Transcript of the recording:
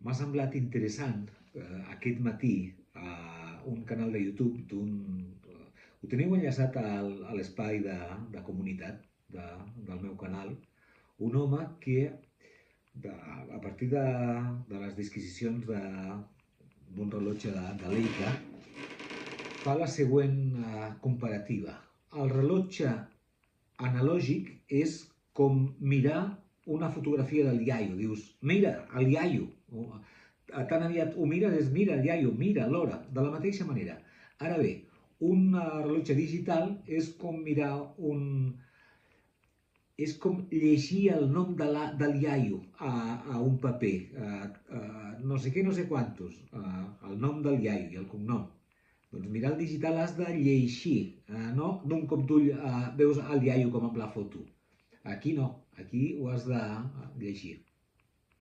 M'ha semblat interessant aquest matí un canal de YouTube ho teniu enllaçat a l'espai de comunitat del meu canal, un home que a partir de les disquisicions d'un rellotge de Leica fa la següent comparativa. El rellotge analògic és com mirar una fotografia del iaio. Dius, mira, el iaio. Tan aviat ho mires, és mira el iaio, mira l'hora, de la mateixa manera. Ara bé, un rellotge digital és com mirar és com llegir el nom del iaio a un paper. No sé què, no sé quantos. El nom del iaio i el cognom. Doncs mirar el digital has de llegir, no d'un cop d'ull veus el iaio com amb la foto. Aquí no, aquí ho has de llegir.